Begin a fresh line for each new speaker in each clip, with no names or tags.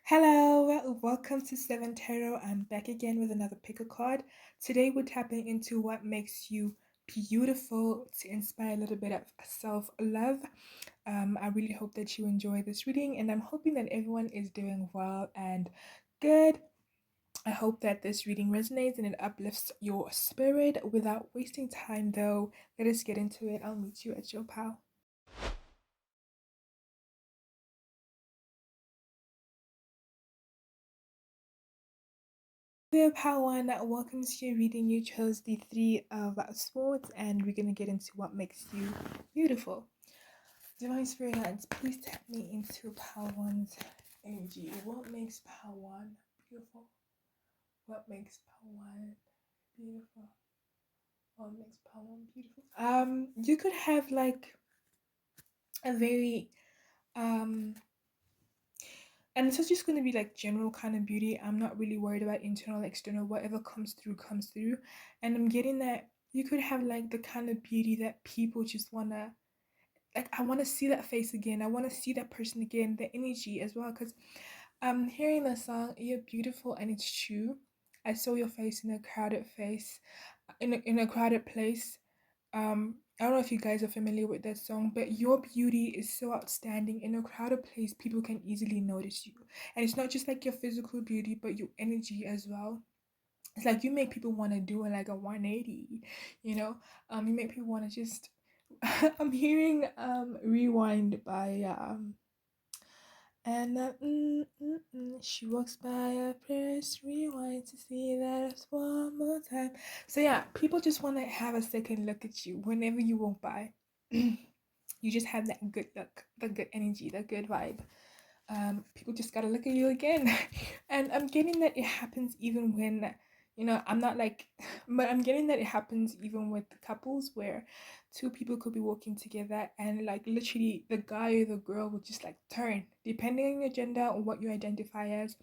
Hello, welcome to Seven Tarot. I'm back again with another pick a card. Today we're tapping into what makes you beautiful to inspire a little bit of self love. I really hope that you enjoy this reading, and I'm hoping that everyone is doing well and good. I hope that this reading resonates and it uplifts your spirit. Without wasting time, though, let us get into it. I'll meet you at your pal. Dear Pawan, welcome to your reading. You chose the Three of Swords, and we're going to get into what makes you beautiful. Divine Spirit Guides, please tap me into Pawan's energy. What makes Pawan beautiful? What makes Pawan beautiful? What makes Pawan beautiful? You could have like a very and it's just going to be like general kind of beauty. I'm not really worried about internal, external, whatever comes through, comes through. And I'm getting that you could have like the kind of beauty that people just want to, like, I want to see that face again. I want to see that person again, the energy as well. Because I'm hearing the song, You're Beautiful and It's True. I saw your face in a crowded face, in a crowded place. I don't know if you guys are familiar with that song, but your beauty is so outstanding. In a crowded place, people can easily notice you. And it's not just like your physical beauty, but your energy as well. It's like you make people want to do like a 180, you know? You make people want to just I'm hearing Rewind by she walks by a press rewind to see that one more time. So yeah, people just want to have a second look at you whenever you walk by. You just have that good look, the good energy, the good vibe. People just gotta look at you again. And I'm getting that it happens even when, I'm not like, but I'm getting that it happens even with couples where two people could be walking together and like literally the guy or the girl will just like turn, depending on your gender or what you identify as.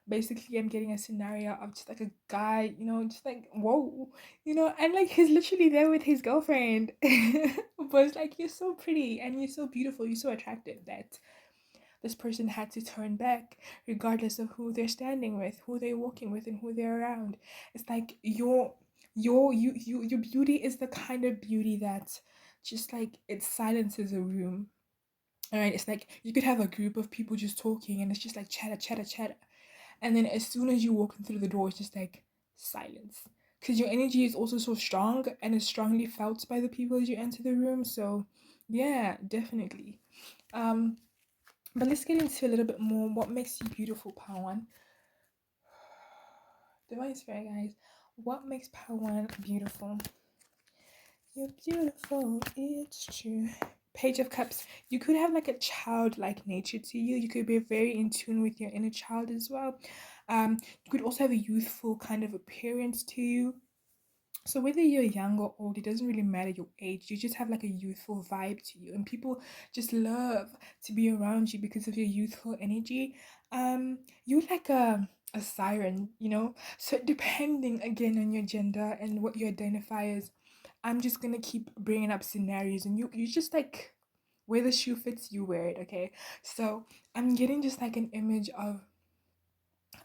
Basically, I'm getting a scenario of just like a guy, just like, whoa, and like he's literally there with his girlfriend. But it's like, you're so pretty and you're so beautiful, you're so attractive that this person had to turn back regardless of who they're standing with, who they're walking with, and who they're around. It's like your beauty is the kind of beauty that just like it silences a room. All right, it's like you could have a group of people just talking and it's just like chatter, chatter, chatter. And then as soon as you walk in through the door, it's just like silence. Because your energy is also so strong and is strongly felt by the people as you enter the room. So yeah, definitely. Um, but let's get into a little bit more. What makes you beautiful, Pawan? Divine Spirit, guys. What makes Pawan beautiful? You're beautiful, it's true. Page of Cups. You could have like a childlike nature to you. You could be very in tune with your inner child as well. You could also have a youthful kind of appearance to you. So whether you're young or old, it doesn't really matter your age. You just have like a youthful vibe to you, and people just love to be around you because of your youthful energy. You're like a siren, So depending again on your gender and what you identify as, I'm just gonna keep bringing up scenarios, and you just like where the shoe fits, you wear it. Okay, so I'm getting just like an image of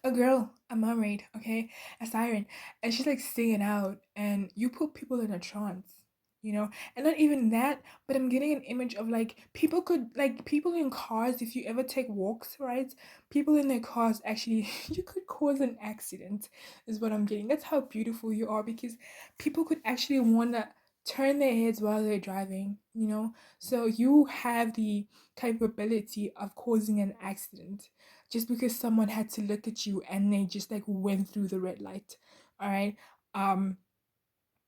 a girl, a mermaid, okay, a siren, and she's like singing out, and you put people in a trance, and not even that, but I'm getting an image of like people in cars. If you ever take walks, right? People in their cars actually, you could cause an accident, is what I'm getting. That's how beautiful you are because people could actually wanna turn their heads while they're driving. So you have the capability of causing an accident just because someone had to look at you and they just like went through the red light. All right. um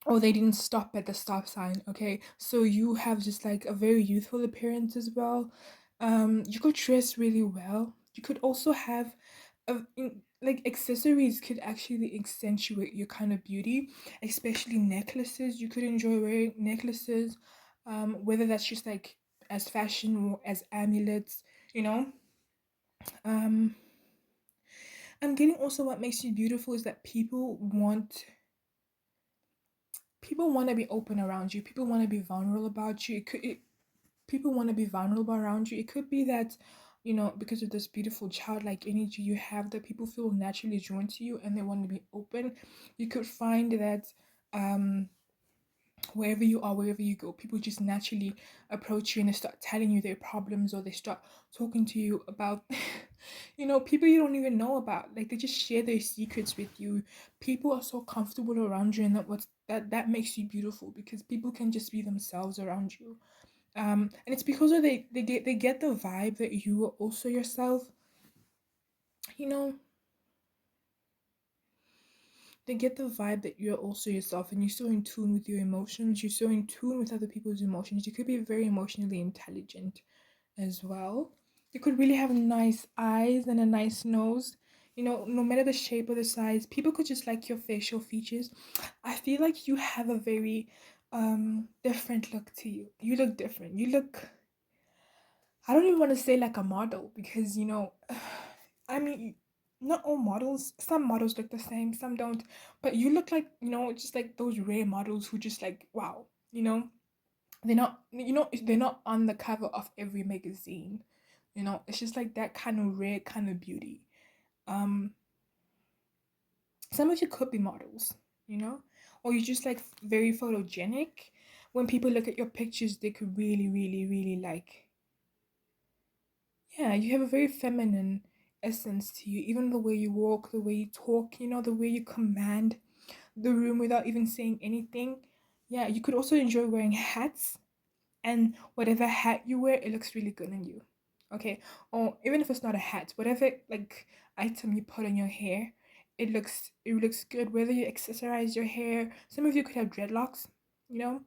or they didn't stop at the stop sign. Okay, so you have just like a very youthful appearance as well. You could dress really well. You could also have like accessories could actually accentuate your kind of beauty, especially necklaces. You could enjoy wearing necklaces, whether that's just like as fashion or as amulets, you know um I'm getting also what makes you beautiful is that people want to be open around you. People want to be vulnerable about you. People want to be vulnerable around you. It could be that because of this beautiful childlike energy you have, that people feel naturally drawn to you and they want to be open. You could find that um wherever you are, wherever you go, people just naturally approach you and they start telling you their problems, or they start talking to you about people you don't even know about. Like, they just share their secrets with you. People are so comfortable around you, and that makes you beautiful, because people can just be themselves around you. And it's because of they get the vibe that you are also yourself. you know they get the vibe that you're also yourself, and you're so in tune with your emotions, you're so in tune with other people's emotions. You could be very emotionally intelligent as well. You could really have nice eyes and a nice nose. No matter the shape or the size, people could just like your facial features. I feel like you have a very different look to you. You look different. You look, I don't even want to say like a model, because I mean, not all models. Some models look the same, some don't. But you look like, just like those rare models who just like, wow, you know, they're not on the cover of every magazine. It's just like that kind of rare kind of beauty. Um, some of you could be models, you know, or you're just like very photogenic. When people look at your pictures, they could really, really, really like, yeah, you have a very feminine essence to you. Even the way you walk, the way you talk, the way you command the room without even saying anything. Yeah, you could also enjoy wearing hats, and whatever hat you wear, it looks really good on you. Okay, or even if it's not a hat, whatever like item you put on your hair, it looks good. Whether you accessorize your hair, some of you could have dreadlocks, you know.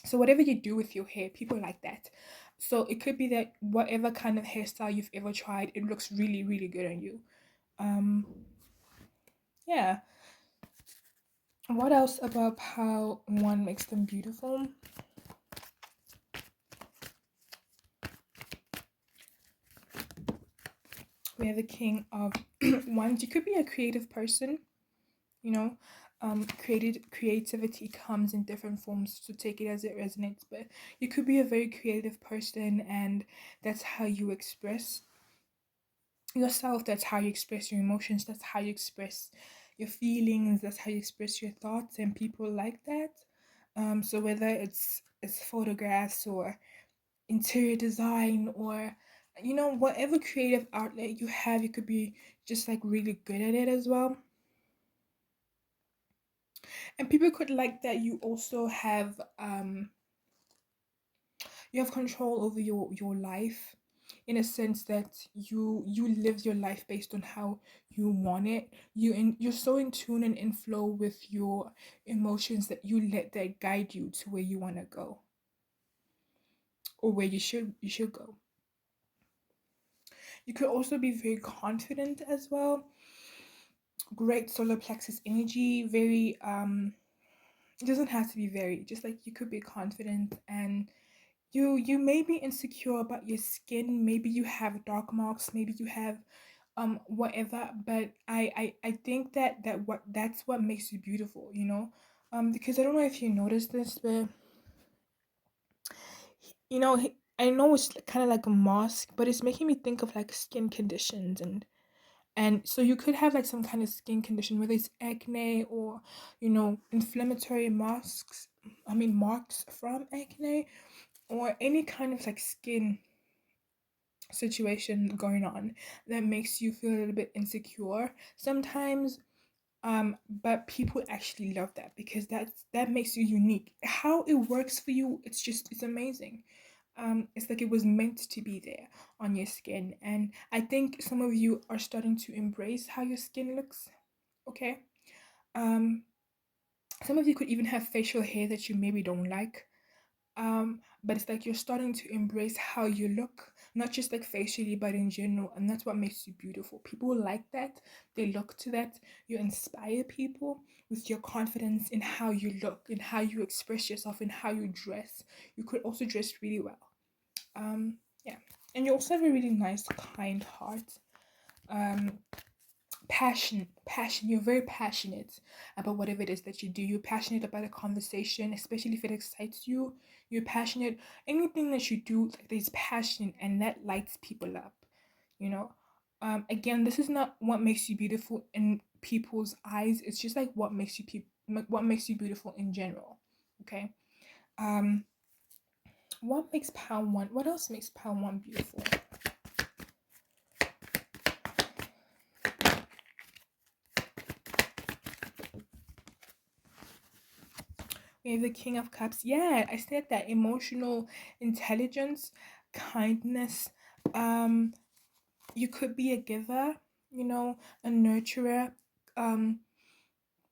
So whatever you do with your hair, people like that. So it could be that whatever kind of hairstyle you've ever tried, it looks really, really good on you. Um, yeah. What else about how one makes them beautiful? We have the king of wands. You could be a creative person, you know. Creativity comes in different forms, so take it as it resonates. But you could be a very creative person, and that's how you express yourself. That's how you express your emotions. That's how you express your feelings. That's how you express your thoughts, and people like that. So whether it's photographs or interior design, or whatever creative outlet you have, you could be just like really good at it as well. And people could like that you have control over your life, in a sense that you live your life based on how you want it. You're so in tune and in flow with your emotions that you let that guide you to where you want to go, or where you should go. You could also be very confident as well. Great solar plexus energy. Very it doesn't have to be very, just like you could be confident, and you may be insecure about your skin. Maybe you have dark marks, maybe you have whatever, but I think that's what makes you beautiful, because I don't know if you noticed this, but I know it's kind of like a mask, but it's making me think of like skin conditions. And so you could have like some kind of skin condition, whether it's acne or, inflammatory marks from acne, or any kind of like skin situation going on that makes you feel a little bit insecure sometimes. But people actually love that, because that makes you unique. How it works for you, it's amazing. It's like it was meant to be there on your skin. And I think some of you are starting to embrace how your skin looks. Okay. um some of you could even have facial hair that you maybe don't like. But it's like you're starting to embrace how you look, not just like facially, but in general. And that's what makes you beautiful. People like that. They look to that. You inspire people with your confidence in how you look, in how you express yourself, in how you dress. You could also dress really well. Yeah. And you also have a really nice, kind heart. Um, passion. You're very passionate about whatever it is that you do. You're passionate about a conversation, especially if it excites you. You're passionate. Anything that you do, like, there's passion, and that lights people up. you know. Again, this is not what makes you beautiful in people's eyes. It's just like what makes you beautiful in general. Okay. Um, what makes pound one? What else makes pound one beautiful? We have the King of Cups. Yeah, I said that emotional intelligence, kindness. Um, you could be a giver, a nurturer, um,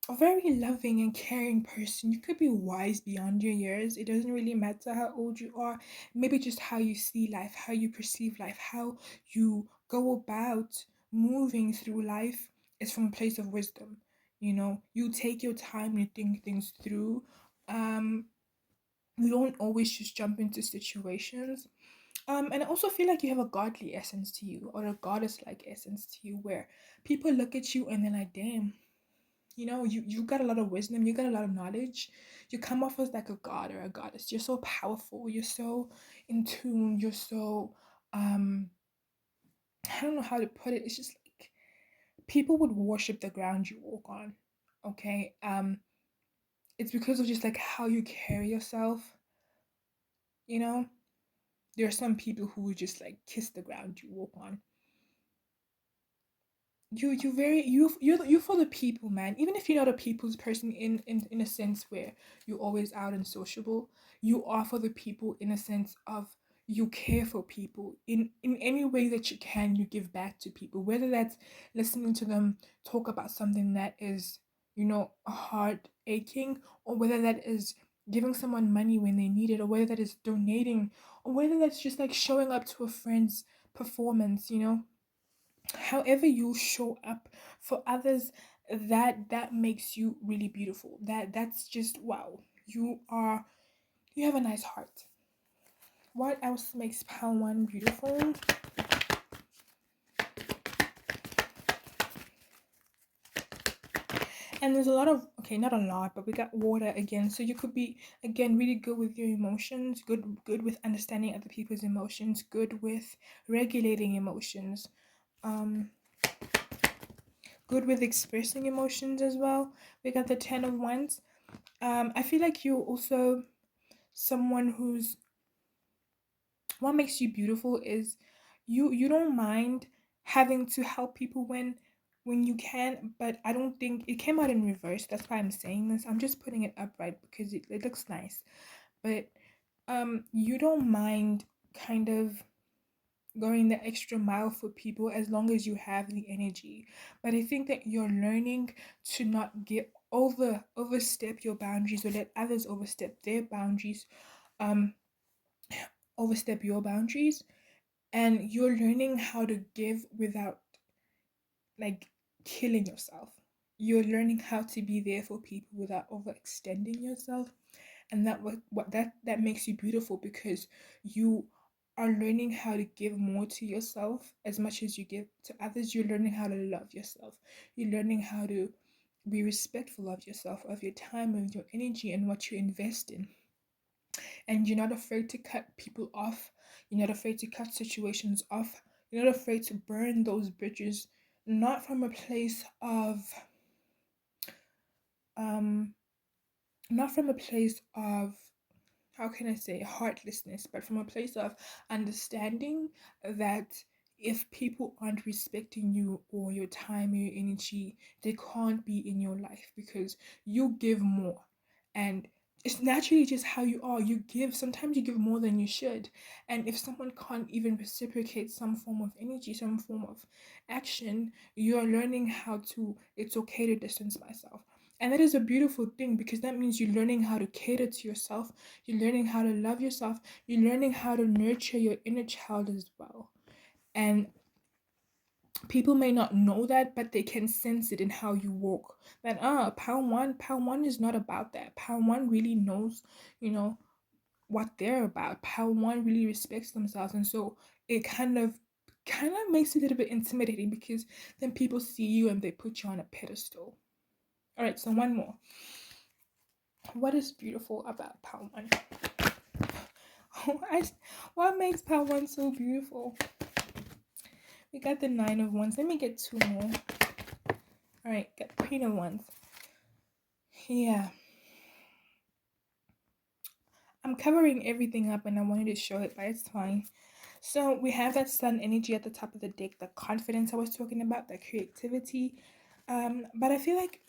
a very loving and caring person. You could be wise beyond your years. It doesn't really matter how old you are. Maybe just how you see life, how you perceive life, how you go about moving through life is from a place of wisdom. You take your time, you think things through. Um, you don't always just jump into situations. And I also feel like you have a godly essence to you, or a goddess like essence to you, where people look at you and they're like, damn, you got a lot of wisdom, you got a lot of knowledge. You come off as like a god or a goddess. You're so powerful, you're so in tune, you're so I don't know how to put it. It's just like people would worship the ground you walk on. Okay. It's because of just like how you carry yourself, you know? There are some people who would just like kiss the ground you walk on. You for the people, man. Even if you're not a people's person in a sense where you're always out and sociable, you are for the people in a sense of you care for people in any way that you can. You give back to people, whether that's listening to them talk about something that is heart aching, or whether that is giving someone money when they need it, or whether that is donating, or whether that's just like showing up to a friend's performance. However you show up for others, that makes you really beautiful. That's just wow. You have a nice heart. What else makes pound one beautiful? And there's a lot of, okay, not a lot, but we got water again. So you could be again really good with your emotions, good with understanding other people's emotions, good with regulating emotions, um good with expressing emotions as well. We got the 10 of wands. I feel like you're also someone who's, what makes you beautiful is you don't mind having to help people when you can. But I don't think it came out in reverse. That's why I'm saying this. I'm just putting it upright because it looks nice. But you don't mind kind of going the extra mile for people as long as you have the energy. But I think that you're learning to not get overstep your boundaries, or let others overstep their boundaries, um overstep your boundaries. And you're learning how to give without like killing yourself. You're learning how to be there for people without overextending yourself. And that makes you beautiful, because you are learning how to give more to yourself as much as you give to others. You're learning how to love yourself. You're learning how to be respectful of yourself, of your time, of your energy, and what you invest in. And you're not afraid to cut people off. You're not afraid to cut situations off. You're not afraid to burn those bridges, not from a place of um not from a place of, how can I say, heartlessness, but from a place of understanding that if people aren't respecting you or your time or your energy, they can't be in your life, because you give more. And it's naturally just how you are. You give, sometimes you give more than you should. And if someone can't even reciprocate some form of energy, some form of action, you're learning how to, it's okay to distance myself. And that is a beautiful thing, because that means you're learning how to cater to yourself. You're learning how to love yourself. You're learning how to nurture your inner child as well. And people may not know that, but they can sense it in how you walk. That pound one is not about that. Pound one really knows, what they're about. Pound one really respects themselves. And so it kind of makes it a little bit intimidating, because then people see you and they put you on a pedestal. All right, so one more. What is beautiful about pound one? What makes pound one so beautiful? We got the Nine of Wands. Let me get two more. All right, got Queen of Wands. Yeah. I'm covering everything up and I wanted to show it, but it's fine. So we have that sun energy at the top of the deck, the confidence I was talking about, the creativity. But I feel like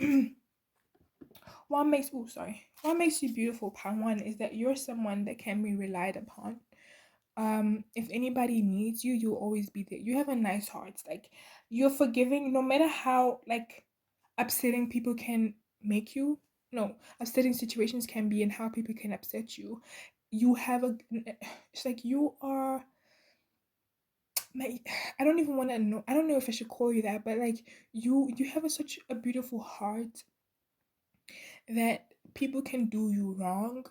what makes you beautiful, part one, is that you're someone that can be relied upon. If anybody needs you, you'll always be there. You have a nice heart. Like, you're forgiving no matter how like upsetting people can make you. No, upsetting situations can be and how people can upset you. You have a it's like you are my I don't even want to know. I don't know if I should call you that, but like you have such a beautiful heart that people can do you wrong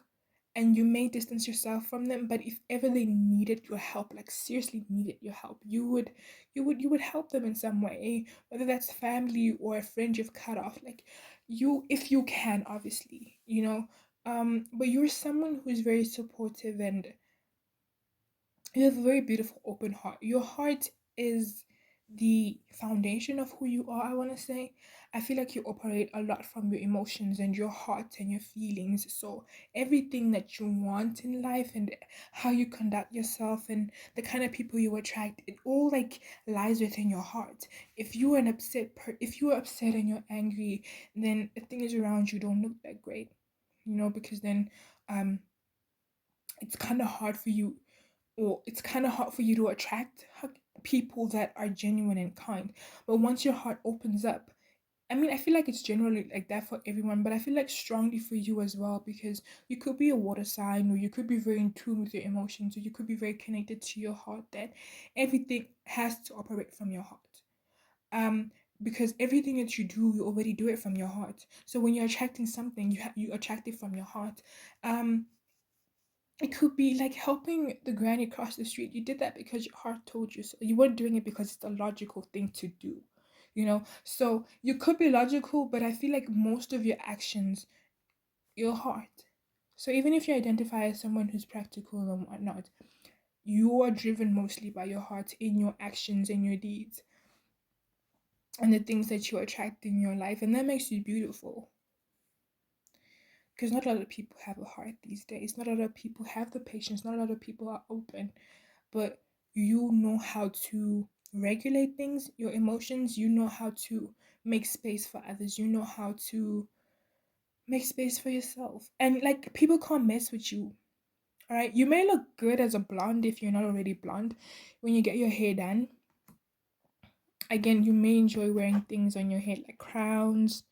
and you may distance yourself from them, but if ever they needed your help, like seriously needed your help, you would help them in some way, whether that's family or a friend you've cut off, like you, if you can, obviously, but you're someone who's very supportive and you have a very beautiful open heart. Your heart is the foundation of who you are, I want to say. I feel like you operate a lot from your emotions and your heart and your feelings. So everything that you want in life and how you conduct yourself and the kind of people you attract, it all like lies within your heart. If you are upset and you're angry, then the things around you don't look that great. Because then um it's kind of hard for you or it's kind of hard for you to attract people that are genuine and kind. But once your heart opens up, I mean, I feel like it's generally like that for everyone, but I feel like strongly for you as well because you could be a water sign, or you could be very in tune with your emotions, or you could be very connected to your heart. That everything has to operate from your heart. Um, because everything that you do, you already do it from your heart. So when you're attracting something, you attract it from your heart. Um, it could be like helping the granny cross the street. You did that because your heart told you so. You weren't doing it because it's a logical thing to do, So you could be logical, but I feel like most of your actions, your heart. So even if you identify as someone who's practical and whatnot, you are driven mostly by your heart in your actions and your deeds and the things that you attract in your life. And that makes you beautiful. Because not a lot of people have a heart these days. Not a lot of people have the patience. Not a lot of people are open. But you know how to regulate things, your emotions. You know how to make space for others. You know how to make space for yourself. And like, people can't mess with you. All right. You may look good as a blonde if you're not already blonde when you get your hair done. Again, you may enjoy wearing things on your head like crowns.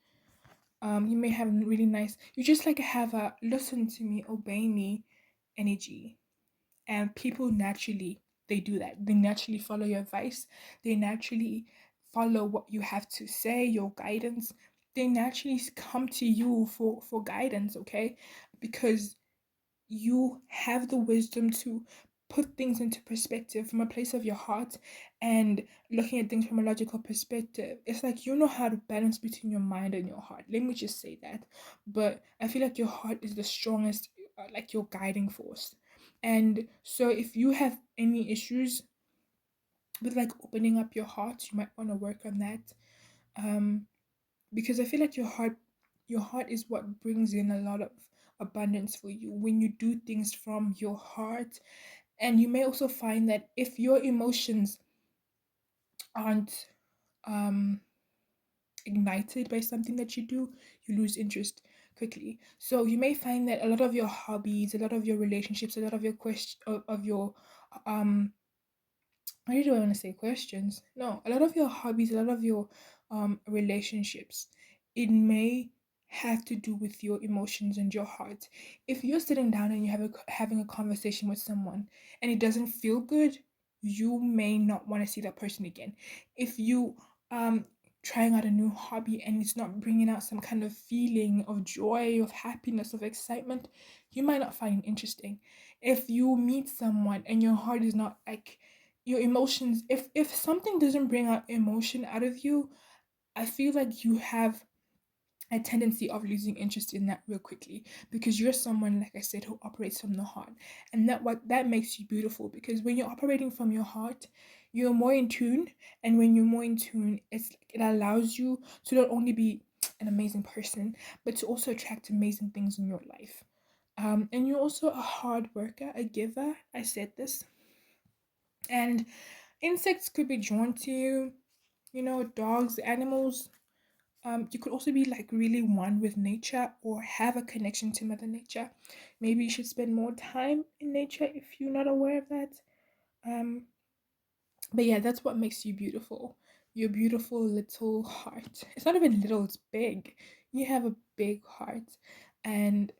You may have really nice, you just like have a listen to me, obey me energy. And people naturally, they do that. They naturally follow your advice. They naturally follow what you have to say, your guidance. They naturally come to you for guidance, okay? Because you have the wisdom to put things into perspective from a place of your heart and looking at things from a logical perspective. It's like you know how to balance between your mind and your heart. Let me just say that. But I feel like your heart is the strongest, like your guiding force. And so if you have any issues with like opening up your heart, you might want to work on that. Um, because I feel like your heart is what brings in a lot of abundance for you when you do things from your heart. And you may also find that if your emotions aren't um ignited by something that you do, you lose interest quickly. So you may find that a lot of your hobbies, a lot of your relationships, a lot of your of your um why do I want to say questions? No, a lot of your hobbies, a lot of your relationships, it may have to do with your emotions and your heart. If you're sitting down and having a conversation with someone and it doesn't feel good, you may not want to see that person again. If you trying out a new hobby and it's not bringing out some kind of feeling of joy, of happiness, of excitement, you might not find it interesting. If you meet someone and your heart is not like your emotions, if something doesn't bring out emotion out of you, I feel like you have a tendency of losing interest in that real quickly because you're someone, like I said, who operates from the heart. And that makes you beautiful, because when you're operating from your heart, you're more in tune. And when you're more in tune, it allows you to not only be an amazing person, but to also attract amazing things in your life. And you're also a hard worker, a giver. I said this. And insects could be drawn to you, dogs, animals. You could also be like really one with nature or have a connection to Mother Nature. Maybe you should spend more time in nature if you're not aware of that. Um, but yeah, that's what makes you beautiful. Your beautiful little heart. It's not even little, it's big. You have a big heart. And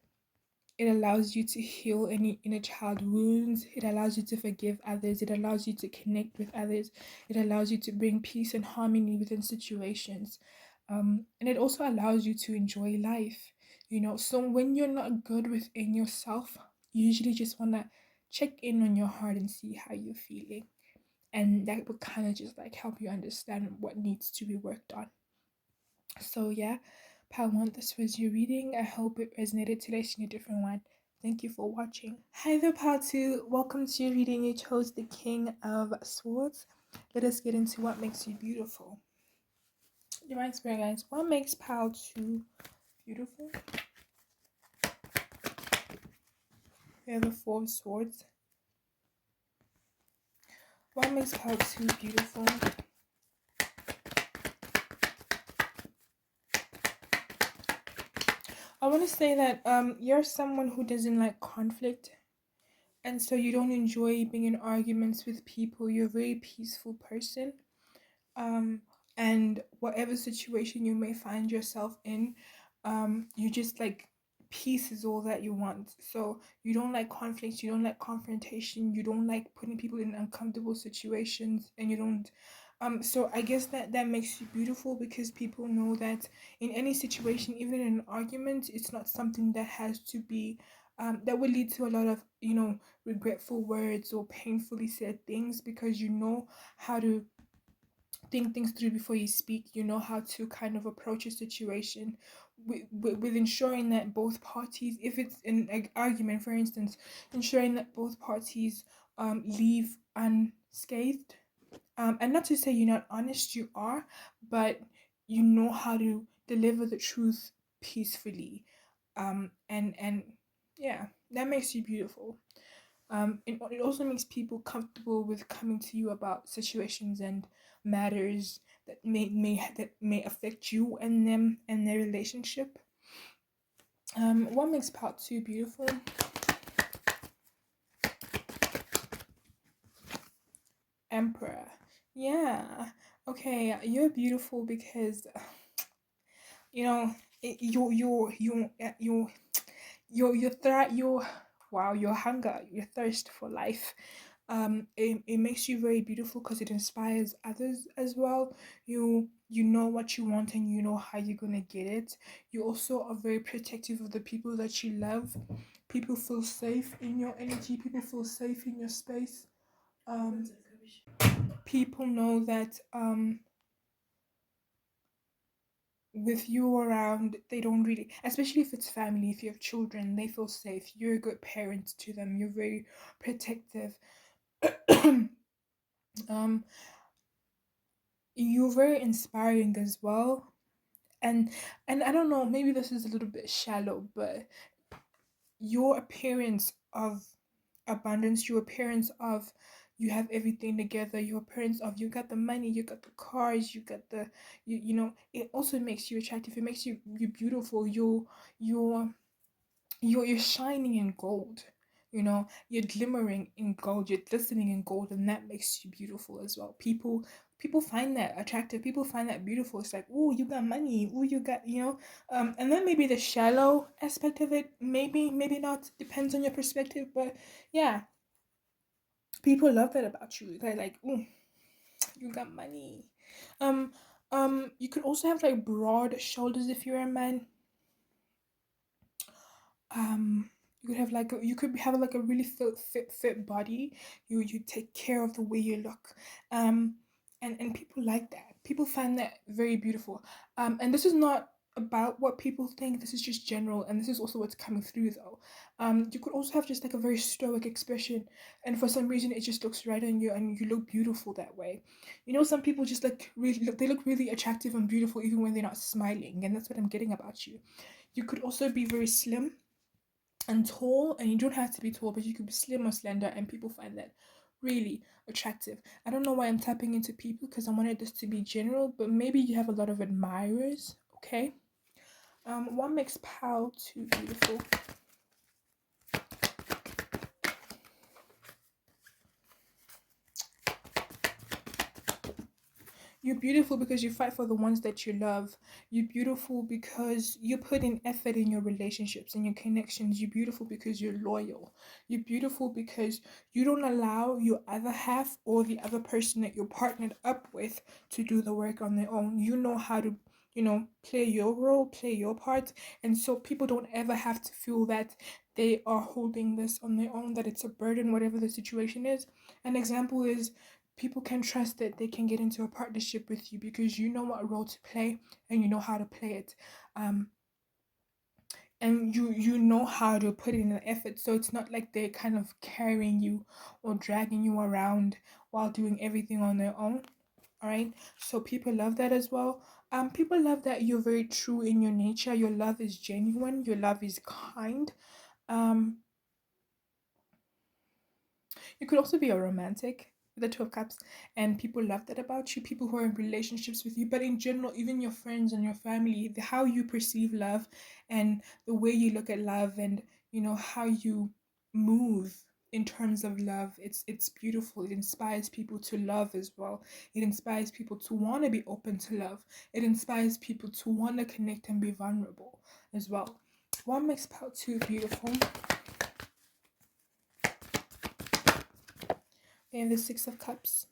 it allows you to heal any inner child wounds. It allows you to forgive others. It allows you to connect with others. It allows you to bring peace and harmony within situations. And it also allows you to enjoy life. So when you're not good within yourself, you usually just want to check in on your heart and see how you're feeling. And that will kind of just like help you understand what needs to be worked on. So yeah, part one, this was your reading. I hope it resonated today. Seeing a different one. Thank you for watching. Hi there, part two. Welcome to your reading. You chose the King of Swords. Let us get into what makes you beautiful. Divine Spirit guys, what makes pile 2 beautiful? We have the Four of Swords. What makes pile 2 beautiful? I want to say that you're someone who doesn't like conflict, and so you don't enjoy being in arguments with people. You're a very peaceful person. Um, and whatever situation you may find yourself in, you just like peace is all that you want. So you don't like conflict, you don't like confrontation, you don't like putting people in uncomfortable situations, and you don't. So I guess that makes you beautiful because people know that in any situation, even in an argument, it's not something that has to be. That would lead to a lot of regretful words or painfully said things, because you know how to think things through before you speak. You know how to kind of approach a situation with ensuring that both parties, if it's an argument for instance, ensuring that both parties leave unscathed. And not to say you're not honest, you are, but you know how to deliver the truth peacefully. And yeah, that makes you beautiful. It also makes people comfortable with coming to you about situations and matters that may affect you and them and their relationship. What makes part 2 beautiful? Emperor. Yeah. Okay, you're beautiful because you know your wow, your hunger, your thirst for life. It makes you very beautiful because it inspires others as well. You know what you want and you know how you're gonna get it. You also are very protective of the people that you love. People feel safe in your energy, people feel safe in your space. um People know that with you around, they don't really, especially if it's family, if you have children, they feel safe. You're a good parent to them, you're very protective. um you're very inspiring as well. And I don't know, maybe this is a little bit shallow, but your appearance of abundance, your appearance of you have everything together, your appearance of you got the money, you got the cars, you got the it also makes you attractive. It makes you beautiful. You're you're shining in gold. You're glimmering in gold, you're glistening in gold, and that makes you beautiful as well. People find that attractive, people find that beautiful. It's like, oh, you got money, oh, you got, and then maybe the shallow aspect of it, maybe not, depends on your perspective, but yeah, people love that about you. They're like, oh, you got money. um you could also have like broad shoulders if you're a man. um you could have like a really fit body. You take care of the way you look. And people like that, people find that very beautiful. And this is not about what people think. This is just general, and this is also what's coming through though. You could also have just like a very stoic expression, and for some reason it just looks right on you, and you look beautiful that way. You know, some people just like really look, they look really attractive and beautiful even when they're not smiling, and that's what I'm getting about you. You could also be very slim and tall, and you don't have to be tall, but you could be slim or slender, and people find that really attractive. I don't know why I'm tapping into people because I wanted this to be general, but maybe you have a lot of admirers. Okay. What makes Pal too beautiful? You're beautiful because you fight for the ones that you love. You're beautiful because you put in effort in your relationships and your connections. You're beautiful because you're loyal. You're beautiful because you don't allow your other half or the other person that you're partnered up with to do the work on their own. You know how to, play your role, play your part. And so people don't ever have to feel that they are holding this on their own, that it's a burden, whatever the situation is. An example is people can trust that they can get into a partnership with you because you know what role to play and you know how to play it. um and you know how to put in the effort, so it's not like they're kind of carrying you or dragging you around while doing everything on their own. All right, so people love that as well. People love that you're very true in your nature. Your love is genuine, your love is kind. um You could also be a romantic with the Two of Cups, and people love that about you. People who are in relationships with you, but in general, even your friends and your family, how you perceive love and the way you look at love, and how you move in terms of love. It's beautiful. It inspires people to love as well. It inspires people to want to be open to love. It inspires people to want to connect and be vulnerable as well. What makes part two beautiful? And the Six of Cups.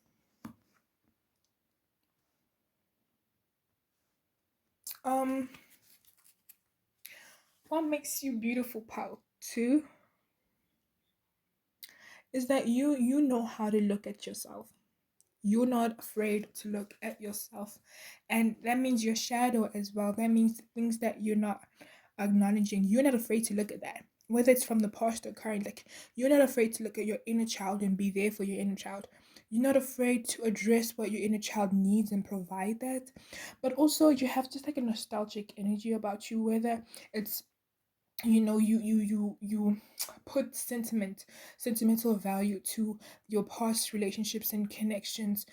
Um, what makes you beautiful, Pal? Two is that you know how to look at yourself. You're not afraid to look at yourself, and that means your shadow as well. That means things that you're not acknowledging. You're not afraid to look at that, whether it's from the past or current. Like, you're not afraid to look at your inner child and be there for your inner child. You're not afraid to address what your inner child needs and provide that. But also, you have just like a nostalgic energy about you, whether it's you put sentimental value to your past relationships and connections.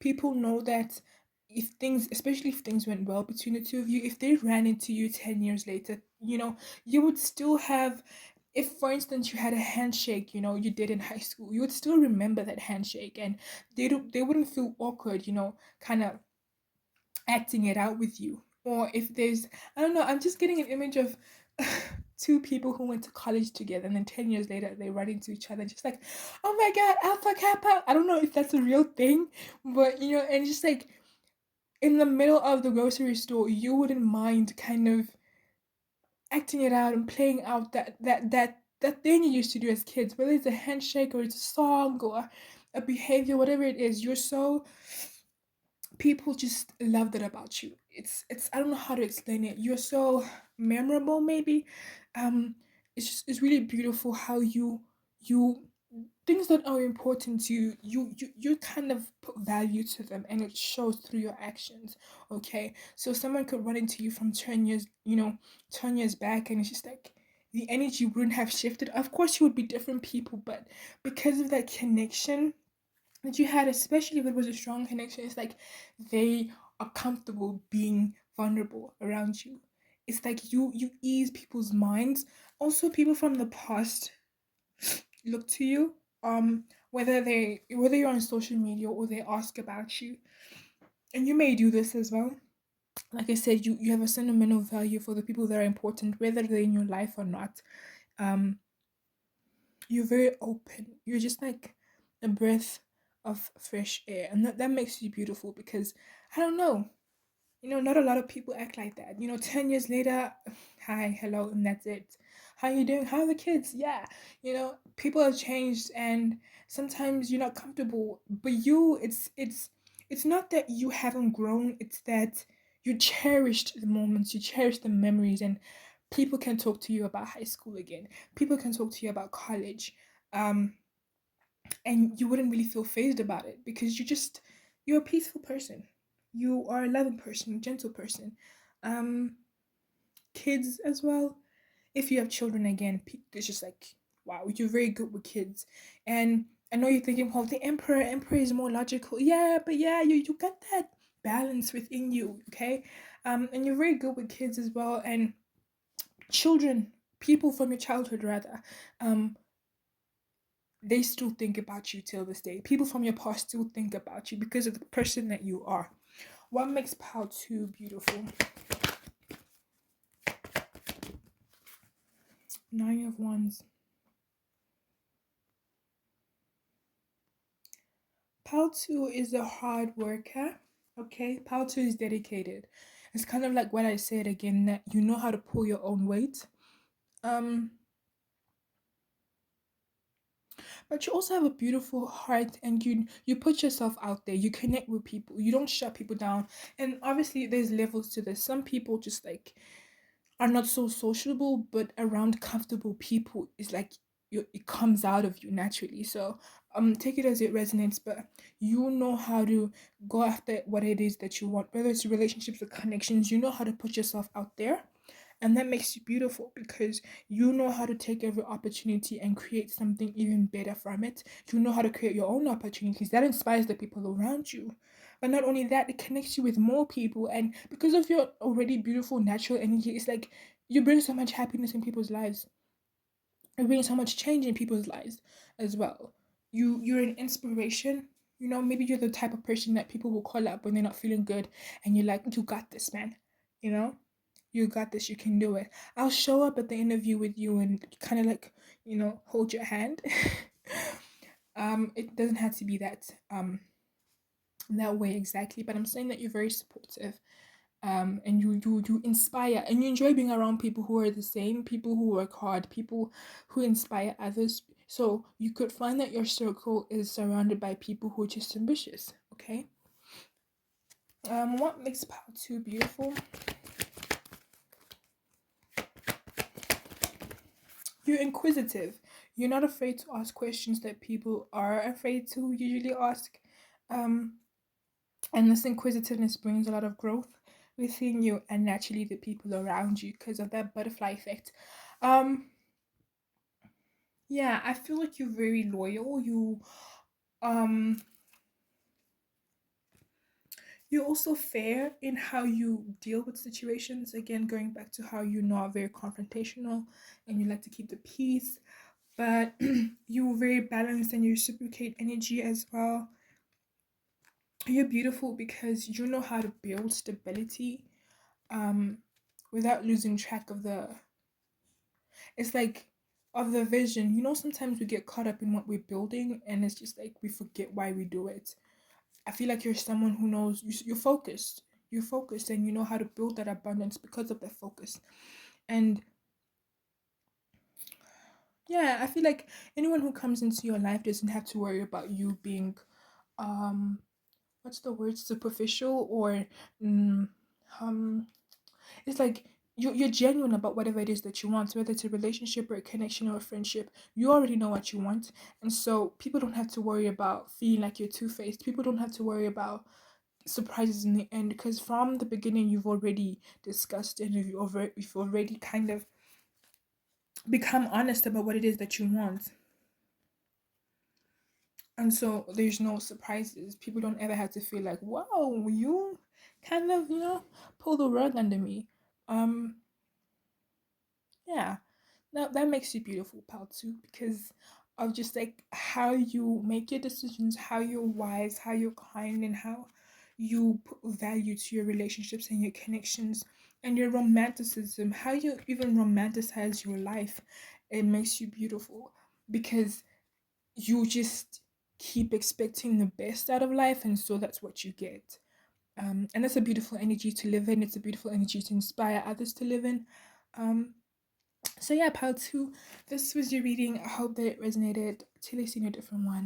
People know that if things, especially if things went well between the two of you, if they ran into you 10 years later, you would still have, if for instance you had a handshake, you did in high school, you would still remember that handshake, and they wouldn't feel awkward, kind of acting it out with you. Or if there's, I don't know, I'm just getting an image of two people who went to college together, and then 10 years later they run into each other, just like, oh my god, Alpha Kappa. I don't know if that's a real thing, but and just like in the middle of the grocery store, you wouldn't mind kind of acting it out and playing out that thing you used to do as kids, whether it's a handshake or it's a song or a behavior, whatever it is. You're so, people just love that about you. It's I don't know how to explain it. You're so memorable, maybe. It's really beautiful how you things that are important to you, you kind of put value to them, and it shows through your actions. Okay, so someone could run into you from 10 years, 10 years back, and it's just like the energy wouldn't have shifted. Of course, you would be different people, but because of that connection that you had, especially if it was a strong connection, it's like they are comfortable being vulnerable around you. It's like you ease people's minds. Also, people from the past look to you, whether you're on social media or they ask about you, and you may do this as well. Like I said, you have a sentimental value for the people that are important, whether they're in your life or not. um you're very open. You're just like a breath of fresh air, and that makes you beautiful because I don't know. Not a lot of people act like that. 10 years later, hi, hello, and that's it. How you doing? How are the kids? Yeah. People have changed, and sometimes you're not comfortable. But it's not that you haven't grown, it's that you cherished the moments, you cherished the memories, and people can talk to you about high school again. People can talk to you about college. Um, and you wouldn't really feel phased about it because you're a peaceful person. You are a loving person, a gentle person. Um, Kids as well. If you have children again, it's just like, wow, you're very good with kids. And I know you're thinking, well, the emperor is more logical. Yeah, but yeah, you got that balance within you, okay? And you're very good with kids as well. And children, people from your childhood rather, um, they still think about you till this day. People from your past still think about you because of the person that you are. What makes Pal 2 beautiful? Nine of Wands. Pal 2 is a hard worker. Okay, Pal 2 is dedicated. It's kind of like what I said again, that you know how to pull your own weight. Um, but you also have a beautiful heart, and you put yourself out there. You connect with people. You don't shut people down. And obviously there's levels to this. Some people just like are not so sociable, but around comfortable people is like it comes out of you naturally. So take it as it resonates, but you know how to go after what it is that you want, whether it's relationships or connections. You know how to put yourself out there, and that makes you beautiful because you know how to take every opportunity and create something even better from it. You know how to create your own opportunities. That inspires the people around you. But not only that, it connects you with more people. And because of your already beautiful natural energy, it's like you bring so much happiness in people's lives. You bring so much change in people's lives as well. You're an inspiration. You know, maybe you're the type of person that people will call up when they're not feeling good, and you're like, you got this, man. You know, you got this, you can do it. I'll show up at the interview with you and kind of like, hold your hand. It doesn't have to be that way exactly, but I'm saying that you're very supportive. And you inspire, and you enjoy being around people who are the same, people who work hard, people who inspire others. So you could find that your circle is surrounded by people who are just ambitious. Okay. What makes Pal 2 beautiful? You're inquisitive. You're not afraid to ask questions that people are afraid to usually ask. Um, and this inquisitiveness brings a lot of growth within you and naturally the people around you because of that butterfly effect. Um, yeah, I feel like you're very loyal. Um you're also fair in how you deal with situations. Again, going back to how you're not very confrontational and you like to keep the peace, but you're very balanced and you reciprocate energy as well. You're beautiful because you know how to build stability um without losing track of it's like of the vision. You know, sometimes we get caught up in what we're building and it's just like we forget why we do it. I feel like you're someone who knows you're focused. You're focused and you know how to build that abundance because of that focus. And yeah, I feel like anyone who comes into your life doesn't have to worry about you being um what's the word, superficial or mm, um it's like you're genuine about whatever it is that you want, whether it's a relationship or a connection or a friendship. You already know what you want, and so people don't have to worry about feeling like you're two-faced. People don't have to worry about surprises in the end because from the beginning you've already discussed and you've already kind of become honest about what it is that you want, and so there's no surprises. People don't ever have to feel like, wow, you kind of pull the rug under me. um yeah, that makes you beautiful, Pal, too, because of just like how you make your decisions, how you're wise, how you're kind, and how you put value to your relationships and your connections and your romanticism, how you even romanticize your life. It makes you beautiful because you just keep expecting the best out of life, and so that's what you get. And that's a beautiful energy to live in. It's a beautiful energy to inspire others to live in. So yeah, part two. This was your reading. I hope that it resonated. Till I see you in a different one.